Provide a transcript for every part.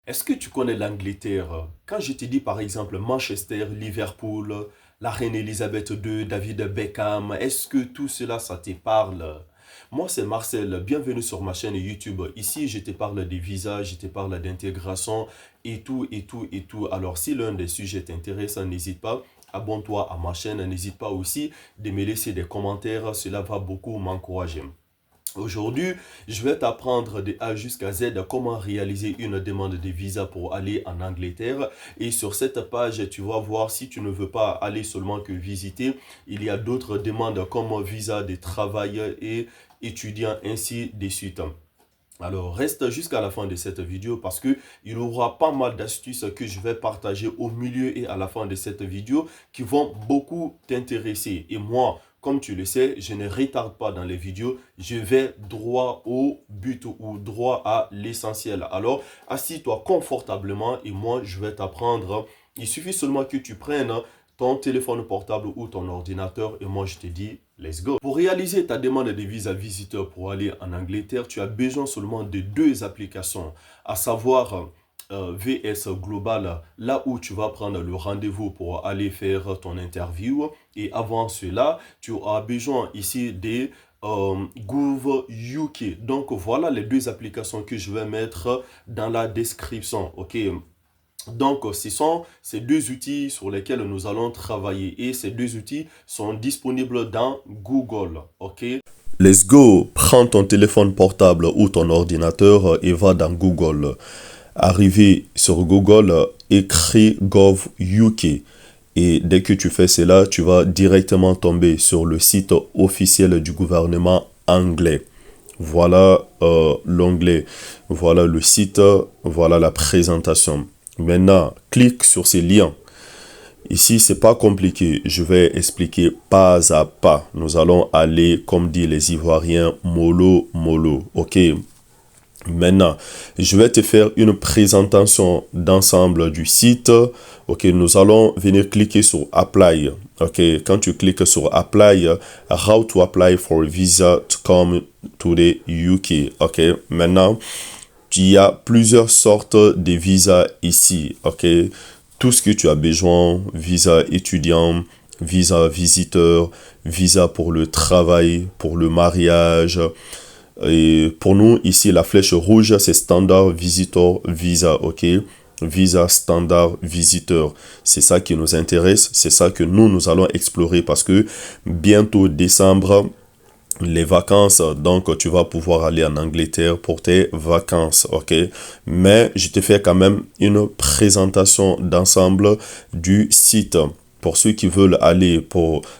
Est-ce que tu connais l'Angleterre? Quand je te dis par exemple Manchester, Liverpool, la reine Elisabeth II, David Beckham, est-ce que tout cela, ça te parle? Moi, c'est Marcel. Bienvenue sur ma chaîne YouTube. Ici, je te parle des visas, je te parle d'intégration et tout, et tout, et tout. Alors, si l'un des sujets t'intéresse, n'hésite pas. Abonne-toi à ma chaîne. N'hésite pas aussi de me laisser des commentaires. Cela va beaucoup m'encourager. Aujourd'hui, je vais t'apprendre de A jusqu'à Z comment réaliser une demande de visa pour aller en Angleterre. Et sur cette page, tu vas voir si tu ne veux pas aller seulement que visiter. Il y a d'autres demandes comme visa de travail et étudiant, ainsi de suite. Alors, reste jusqu'à la fin de cette vidéo parce que il y aura pas mal d'astuces que je vais partager au milieu et à la fin de cette vidéo qui vont beaucoup t'intéresser. Et moi, comme tu le sais, je ne retarde pas dans les vidéos. Je vais droit au but ou droit à l'essentiel. Alors, assis-toi confortablement et moi, je vais t'apprendre. Il suffit seulement que tu prennes ton téléphone portable ou ton ordinateur et moi, je te dis, let's go. Pour réaliser ta demande de visa visiteur pour aller en Angleterre, tu as besoin seulement de deux applications, à savoir VS Global, là où tu vas prendre le rendez-vous pour aller faire ton interview. Et avant cela, tu as besoin ici de Gouv UK. Donc voilà les deux applications que je vais mettre dans la description. Ok. Donc, ce sont ces deux outils sur lesquels nous allons travailler et ces deux outils sont disponibles dans Google. Ok? Let's go! Prends ton téléphone portable ou ton ordinateur et va dans Google. Arrivé sur Google, écris Gov UK. Et dès que tu fais cela, tu vas directement tomber sur le site officiel du gouvernement anglais. Voilà l'onglet, voilà le site, voilà la présentation. Maintenant, clique sur ces liens. Ici, c'est pas compliqué. Je vais expliquer pas à pas. Nous allons aller, comme disent les Ivoiriens, mollo, mollo. Ok. Maintenant, je vais te faire une présentation d'ensemble du site. Ok, nous allons venir cliquer sur Apply. Ok, quand tu cliques sur Apply, how to apply for a visa to come to the UK. Ok, maintenant, il y a plusieurs sortes de visas ici. Ok, tout ce que tu as besoin, visa étudiant, visa visiteur, visa pour le travail, pour le mariage. Et pour nous, ici, la flèche rouge, c'est Standard Visitor Visa, ok? Visa Standard Visiteur. C'est ça qui nous intéresse, c'est ça que nous allons explorer parce que bientôt, décembre, les vacances, donc tu vas pouvoir aller en Angleterre pour tes vacances, ok? Mais je te fais quand même une présentation d'ensemble du site. Pour ceux qui veulent aller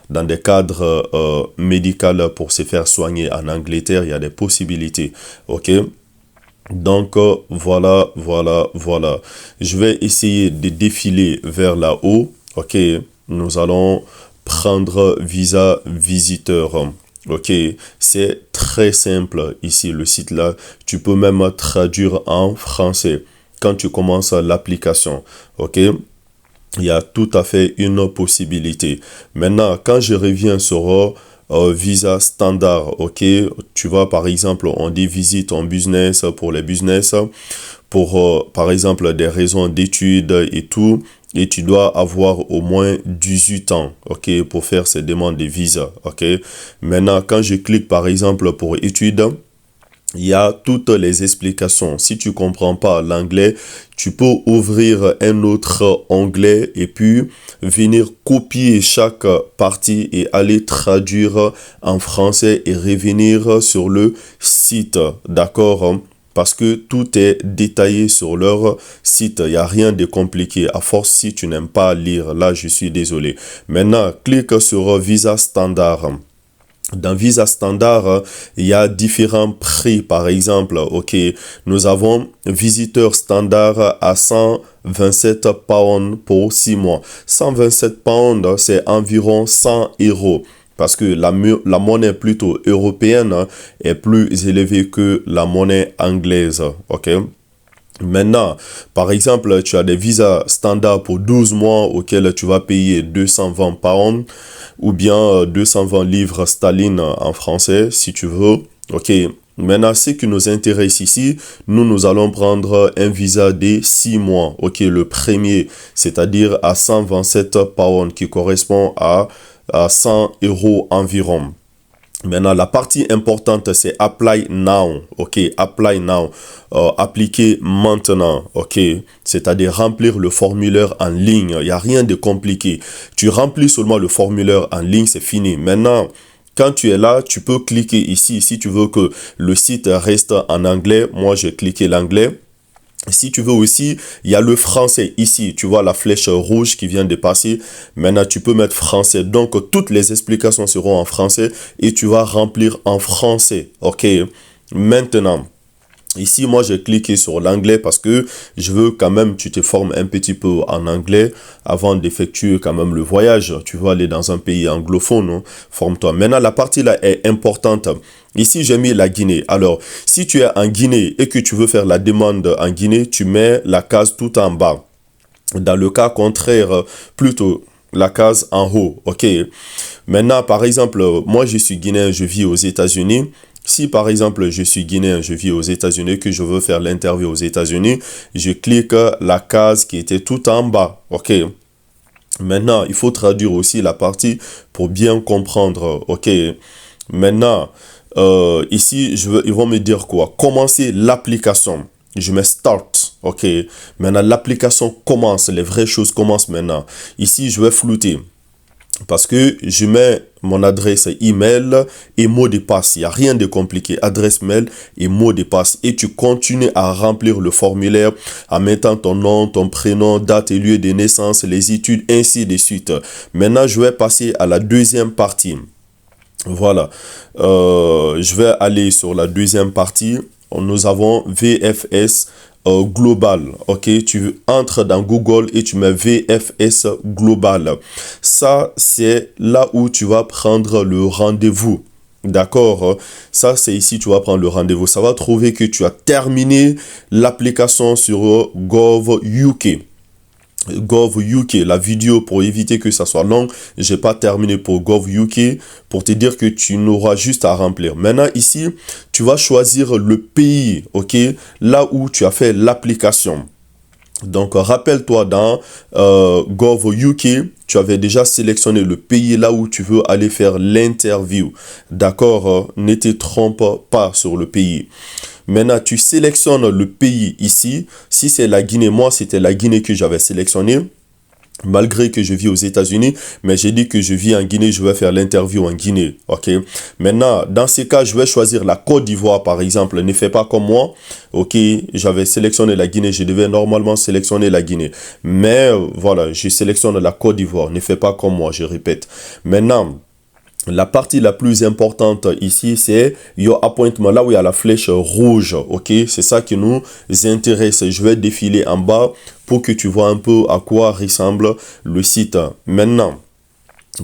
dans des cadres médicaux pour se faire soigner en Angleterre, il y a des possibilités. Ok? Donc, voilà. Je vais essayer de défiler vers là-haut. Ok? Nous allons prendre visa visiteur. Ok? C'est très simple ici, le site là. Tu peux même traduire en français quand tu commences l'application. Ok? Il y a tout à fait une possibilité. Maintenant, quand je reviens sur visa standard, ok, tu vois, par exemple, on dit visite en business pour les business, pour, par exemple, des raisons d'études et tout, et tu dois avoir au moins 18 ans, ok, pour faire ces demandes de visa, ok. Maintenant, quand je clique, par exemple, pour études, il y a toutes les explications. Si tu comprends pas l'anglais, tu peux ouvrir un autre onglet et puis venir copier chaque partie et aller traduire en français et revenir sur le site. D'accord? Parce que tout est détaillé sur leur site. Il n'y a rien de compliqué. À force, si tu n'aimes pas lire, là, je suis désolé. Maintenant, clique sur Visa Standard. Dans Visa Standard, il y a différents prix. Par exemple, ok, nous avons visiteur standard à 127 pounds pour 6 mois. 127 pounds, c'est environ 100 euros. Parce que la monnaie plutôt européenne est plus élevée que la monnaie anglaise. Ok. Maintenant, par exemple, tu as des visas standards pour 12 mois auxquels tu vas payer 220 pounds ou bien 220 livres sterling en français si tu veux. Ok, Maintenant, ce qui nous intéresse ici, nous allons prendre un visa de 6 mois. OK, le premier, c'est-à-dire à 127 pounds, qui correspond à 100 € environ. Maintenant, la partie importante, c'est Apply Now. OK, Apply Now. Appliquer maintenant. OK, c'est-à-dire remplir le formulaire en ligne. Il n'y a rien de compliqué. Tu remplis seulement le formulaire en ligne, c'est fini. Maintenant, quand tu es là, tu peux cliquer ici. Si tu veux que le site reste en anglais, moi, j'ai cliqué l'anglais. Si tu veux aussi, il y a le français ici. Tu vois la flèche rouge qui vient de passer. Maintenant, tu peux mettre français. Donc, toutes les explications seront en français et tu vas remplir en français. OK. Maintenant, ici, moi, j'ai cliqué sur l'anglais parce que je veux quand même tu te formes un petit peu en anglais avant d'effectuer quand même le voyage. Tu vas aller dans un pays anglophone, hein? Forme-toi. Maintenant, la partie là est importante. Ici, j'ai mis la Guinée. Alors, si tu es en Guinée et que tu veux faire la demande en Guinée, tu mets la case tout en bas. Dans le cas contraire, plutôt la case en haut. OK. Maintenant, par exemple, moi, je suis guinéen, je vis aux États-Unis. Si par exemple je suis guinéen, je vis aux États-Unis, que je veux faire l'interview aux États-Unis, je clique la case qui était tout en bas. OK. Maintenant, il faut traduire aussi la partie pour bien comprendre. OK. Maintenant, ici, ils vont me dire quoi? Commencer l'application. Je mets start. OK. Maintenant, l'application commence. Les vraies choses commencent maintenant. Ici, je vais flouter. Parce que je mets mon adresse email et mot de passe. Il n'y a rien de compliqué. Adresse mail et mot de passe. Et tu continues à remplir le formulaire en mettant ton nom, ton prénom, date et lieu de naissance, les études, ainsi de suite. Maintenant, je vais passer à la deuxième partie. Voilà. Je vais aller sur la deuxième partie. Nous avons VFS global. OK, tu entres dans Google et tu mets VFS global. Ça, c'est là où tu vas prendre le rendez-vous. D'accord? Ça, c'est ici, tu vas prendre le rendez-vous. Ça va trouver que tu as terminé l'application sur Gov UK. Gov UK, la vidéo pour éviter que ça soit long, j'ai pas terminé pour Gov UK pour te dire que tu n'auras juste à remplir. Maintenant ici, tu vas choisir le pays, OK, là où tu as fait l'application. Donc rappelle-toi dans Gov UK, tu avais déjà sélectionné le pays là où tu veux aller faire l'interview. D'accord, ne te trompe pas sur le pays. Maintenant, tu sélectionnes le pays ici. Si c'est la Guinée, moi, c'était la Guinée que j'avais sélectionné. Malgré que je vis aux États-Unis, mais j'ai dit que je vis en Guinée, je vais faire l'interview en Guinée. OK. Maintenant, dans ces cas, je vais choisir la Côte d'Ivoire, par exemple. Ne fais pas comme moi. OK. J'avais sélectionné la Guinée. Je devais normalement sélectionner la Guinée. Mais voilà, je sélectionne la Côte d'Ivoire. Ne fais pas comme moi, je répète. Maintenant, la partie la plus importante ici, c'est Your Appointment, là où il y a la flèche rouge, OK? C'est ça qui nous intéresse. Je vais défiler en bas pour que tu vois un peu à quoi ressemble le site. Maintenant,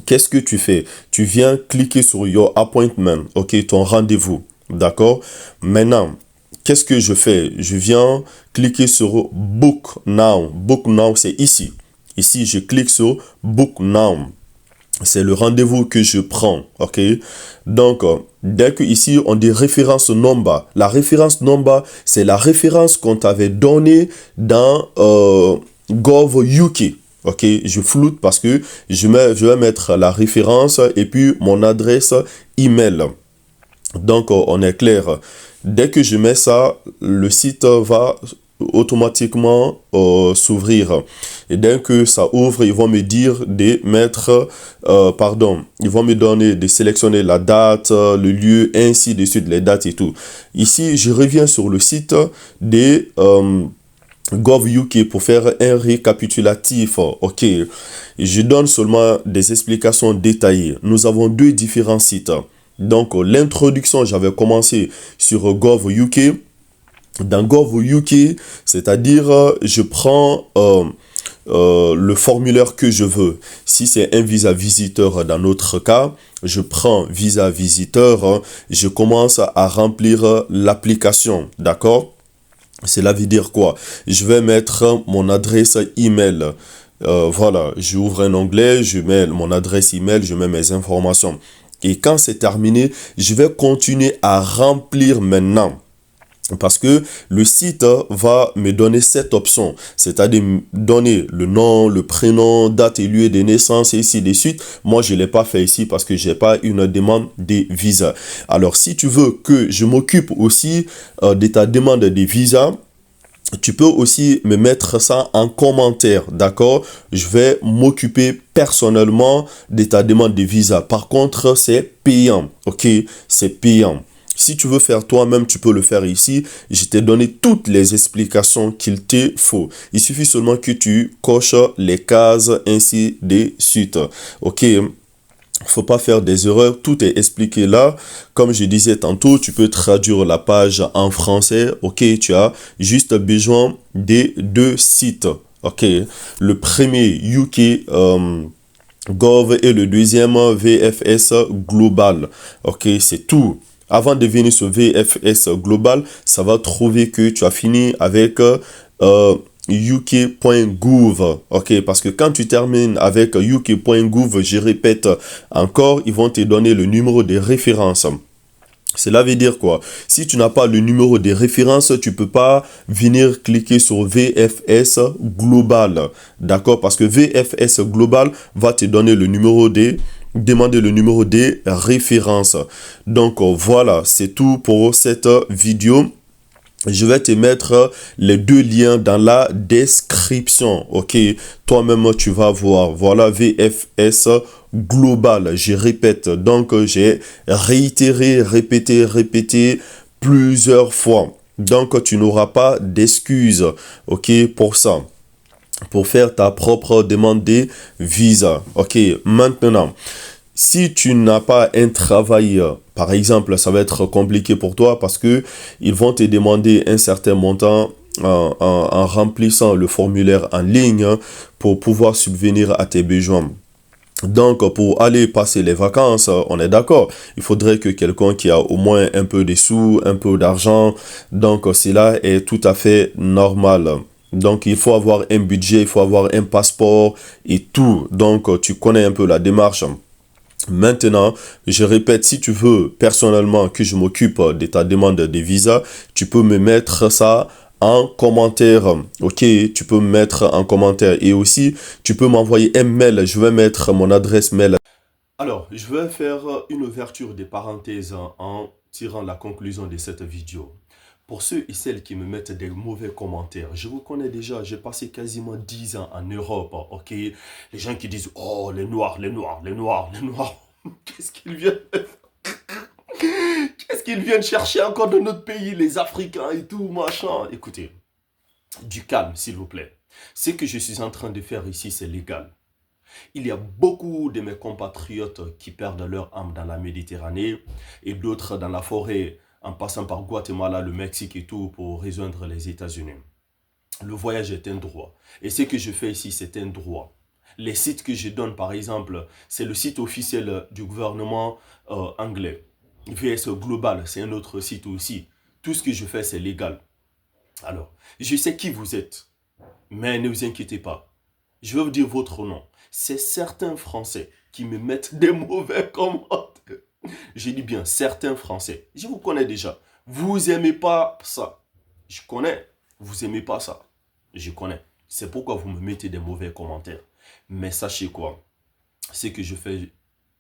qu'est-ce que tu fais? Tu viens cliquer sur Your Appointment, OK? Ton rendez-vous, d'accord? Maintenant, qu'est-ce que je fais? Je viens cliquer sur Book Now. Book Now, c'est ici. Ici, je clique sur Book Now. C'est le rendez-vous que je prends, OK? Donc, dès que ici, on dit référence number. La référence number, c'est la référence qu'on t'avait donnée dans Gov UK. OK? Je floute parce que je vais mettre la référence et puis mon adresse email. Donc, on est clair. Dès que je mets ça, le site va automatiquement s'ouvrir. Et dès que ça ouvre, ils vont me dire de mettre, ils vont me donner de sélectionner la date, le lieu, ainsi de suite, les dates et tout. Ici, je reviens sur le site de Gov UK pour faire un récapitulatif. OK. Je donne seulement des explications détaillées. Nous avons deux différents sites. Donc, l'introduction, j'avais commencé sur Gov UK. Dans Gov UK, c'est-à-dire, je prends le formulaire que je veux. Si c'est un visa visiteur dans notre cas, je prends visa visiteur, je commence à remplir l'application, d'accord? Cela veut dire quoi? Je vais mettre mon adresse email. Voilà, j'ouvre un onglet, je mets mon adresse email, je mets mes informations. Et quand c'est terminé, je vais continuer à remplir maintenant. Parce que le site va me donner cette option, c'est-à-dire me donner le nom, le prénom, date et lieu de naissance et ainsi de suite. Moi, je ne l'ai pas fait ici parce que j'ai pas une demande de visa. Alors, si tu veux que je m'occupe aussi de ta demande de visa, tu peux aussi me mettre ça en commentaire, d'accord? Je vais m'occuper personnellement de ta demande de visa. Par contre, c'est payant, ok? C'est payant. Si tu veux faire toi-même, tu peux le faire ici. Je t'ai donné toutes les explications qu'il te faut. Il suffit seulement que tu coches les cases ainsi de suite. Ok? Faut pas faire des erreurs, tout est expliqué là. Comme je disais tantôt, tu peux traduire la page en français. Ok, tu as juste besoin des deux sites. Ok, le premier UK Gov et le deuxième VFS Global. Ok, c'est tout. Avant de venir sur VFS Global, ça va trouver que tu as fini avec uk.gouv. Ok, parce que quand tu termines avec uk.gouv, je répète encore, ils vont te donner le numéro de référence. Cela veut dire quoi? Si tu n'as pas le numéro de référence, tu peux pas venir cliquer sur VFS Global. D'accord? Parce que VFS Global va te donner le numéro de demander le numéro des références. Donc voilà, c'est tout pour cette vidéo. Je vais te mettre les deux liens dans la description. Ok, toi-même tu vas voir. Voilà VFS Global. Je répète. Donc j'ai réitéré, répété plusieurs fois. Donc tu n'auras pas d'excuses. Ok, pour ça. Pour faire ta propre demande de visa. Ok, maintenant. Si tu n'as pas un travail, par exemple, ça va être compliqué pour toi parce que ils vont te demander un certain montant en remplissant le formulaire en ligne pour pouvoir subvenir à tes besoins. Donc, pour aller passer les vacances, on est d'accord. Il faudrait que quelqu'un qui a au moins un peu de sous, un peu d'argent. Donc, cela est tout à fait normal. Donc, il faut avoir un budget, il faut avoir un passeport et tout. Donc, tu connais un peu la démarche. Maintenant, je répète, si tu veux personnellement que je m'occupe de ta demande de visa, tu peux me mettre ça en commentaire. Ok, tu peux me mettre en commentaire et aussi tu peux m'envoyer un mail. Je vais mettre mon adresse mail. Alors, je vais faire une ouverture des parenthèses en tirant la conclusion de cette vidéo. Pour ceux et celles qui me mettent des mauvais commentaires, je vous connais déjà, j'ai passé quasiment 10 ans en Europe, ok? Les gens qui disent, oh, les noirs, les noirs, les noirs, les noirs, qu'est-ce qu'ils viennent qu'est-ce qu'ils viennent chercher encore de notre pays, les Africains et tout, machin? Écoutez, du calme, s'il vous plaît. Ce que je suis en train de faire ici, c'est légal. Il y a beaucoup de mes compatriotes qui perdent leur âme dans la Méditerranée et d'autres dans la forêt en passant par Guatemala, le Mexique et tout pour rejoindre les États-Unis. Le voyage est un droit. Et ce que je fais ici, c'est un droit. Les sites que je donne, par exemple, c'est le site officiel du gouvernement anglais. VS Global, c'est un autre site aussi. Tout ce que je fais, c'est légal. Alors, je sais qui vous êtes, mais ne vous inquiétez pas. Je vais vous dire votre nom. C'est certains Français qui me mettent des mauvais commentaires. Je dis bien certains Français. Je vous connais déjà. Vous aimez pas ça. Je connais. Vous aimez pas ça. Je connais. C'est pourquoi vous me mettez des mauvais commentaires. Mais sachez quoi? Ce que je fais,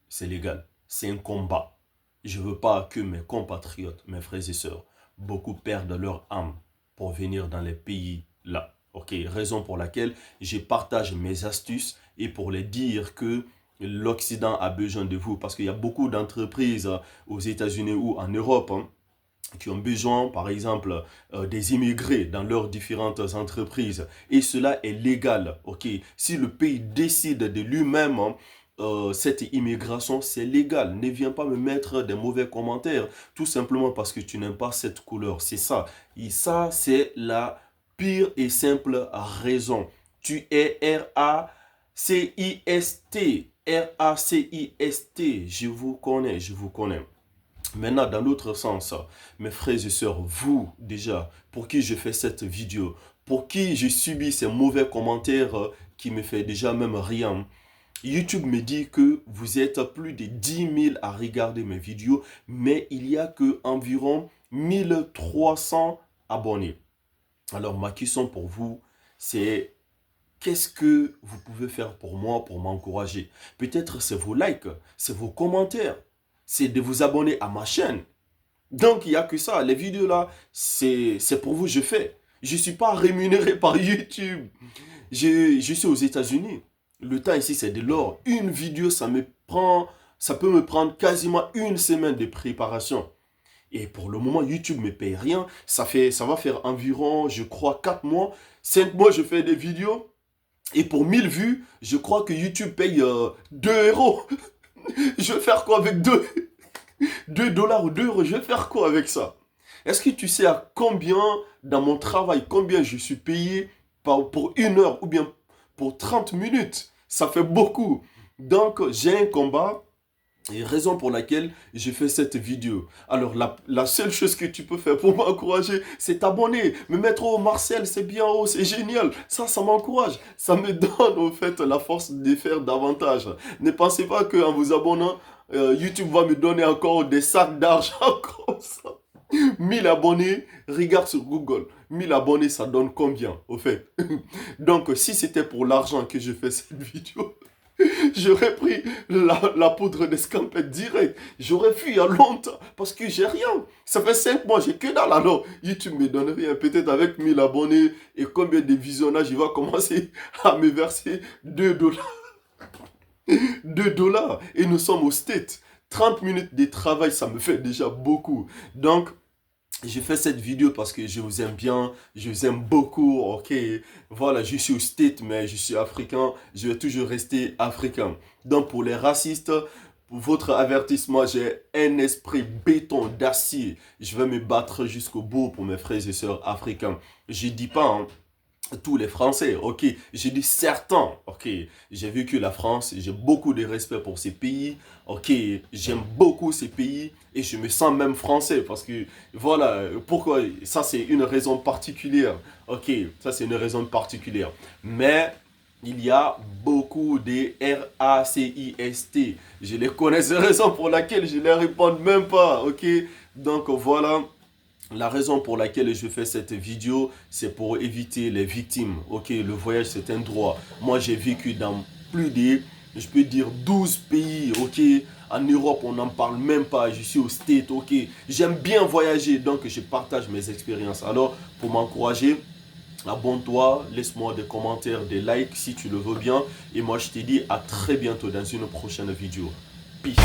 c'est légal. C'est un combat. Je veux pas que mes compatriotes, mes frères et sœurs, beaucoup perdent leur âme pour venir dans les pays là. Ok, raison pour laquelle je partage mes astuces et pour les dire que l'Occident a besoin de vous parce qu'il y a beaucoup d'entreprises aux États-Unis ou en Europe qui ont besoin, par exemple, des immigrés dans leurs différentes entreprises. Et cela est légal. Ok, si le pays décide de lui-même cette immigration, c'est légal. Ne viens pas me mettre des mauvais commentaires tout simplement parce que tu n'aimes pas cette couleur. C'est ça. Et ça, c'est la pire et simple raison. Tu es R-A-C-I-S-T. R-A-C-I-S-T. Je vous connais, je vous connais. Maintenant, dans l'autre sens, mes frères et sœurs, vous, déjà, pour qui je fais cette vidéo, pour qui je subis ces mauvais commentaires qui me fait déjà même rien, YouTube me dit que vous êtes plus de 10 000 à regarder mes vidéos, mais il y a que environ 1300 abonnés. Alors, ma question pour vous, c'est qu'est-ce que vous pouvez faire pour moi, pour m'encourager? Peut-être c'est vos likes, c'est vos commentaires, c'est de vous abonner à ma chaîne. Donc, il n'y a que ça. Les vidéos là, c'est pour vous, je fais. Je ne suis pas rémunéré par YouTube. Je suis aux États-Unis. Le temps ici, c'est de l'or. Une vidéo, ça peut me prendre quasiment une semaine de préparation. Et pour le moment, YouTube ne me paye rien. Ça va faire environ, je crois, 4 mois. 5 mois, je fais des vidéos. Et pour 1000 vues, je crois que YouTube paye 2 euros. Je vais faire quoi avec 2 dollars ou 2 euros? Je vais faire quoi avec ça? Est-ce que tu sais à combien, dans mon travail, combien je suis payé pour 1 heure ou bien pour 30 minutes? Ça fait beaucoup. Donc, j'ai un combat. Et raison pour laquelle j'ai fait cette vidéo. Alors, la seule chose que tu peux faire pour m'encourager, c'est t'abonner. Me mettre au Marcel, c'est bien, oh, c'est génial. Ça m'encourage. Ça me donne, en fait, la force de faire davantage. Ne pensez pas qu'en vous abonnant, YouTube va me donner encore des sacs d'argent comme ça. 1000 abonnés, regarde sur Google. 1000 abonnés, ça donne combien, au fait? Donc, si c'était pour l'argent que je fais cette vidéo, j'aurais pris la poudre d'escampette direct. J'aurais fui il y a longtemps parce que j'ai rien. Ça fait 5 mois, j'ai que dalle. Alors, YouTube me donne rien. Peut-être avec 1000 abonnés et combien de visionnages, il va commencer à me verser 2 dollars. 2 dollars. Et nous sommes au States. 30 minutes de travail, ça me fait déjà beaucoup. Donc, j'ai fait cette vidéo parce que je vous aime bien, je vous aime beaucoup, ok. Voilà, je suis au State, mais je suis africain, je vais toujours rester africain. Donc pour les racistes, pour votre avertissement, j'ai un esprit béton, d'acier. Je vais me battre jusqu'au bout pour mes frères et sœurs africains. Je dis pas, hein, tous les Français, ok. J'ai dit certains, ok. J'ai vécu la France, j'ai beaucoup de respect pour ces pays, ok. J'aime beaucoup ces pays et je me sens même français parce que, voilà, pourquoi, ça c'est une raison particulière, ok. Ça c'est une raison particulière. Mais il y a beaucoup de RACIST. Je les connais, c'est la raison pour laquelle je ne les réponds même pas, ok. Donc voilà. La raison pour laquelle je fais cette vidéo, c'est pour éviter les victimes. Ok, le voyage, c'est un droit. Moi, j'ai vécu dans plus de, je peux dire, 12 pays. Ok, en Europe, on n'en parle même pas. Je suis au State. Ok, j'aime bien voyager, donc je partage mes expériences. Alors, pour m'encourager, abonne-toi, laisse-moi des commentaires, des likes si tu le veux bien. Et moi, je te dis à très bientôt dans une prochaine vidéo. Peace.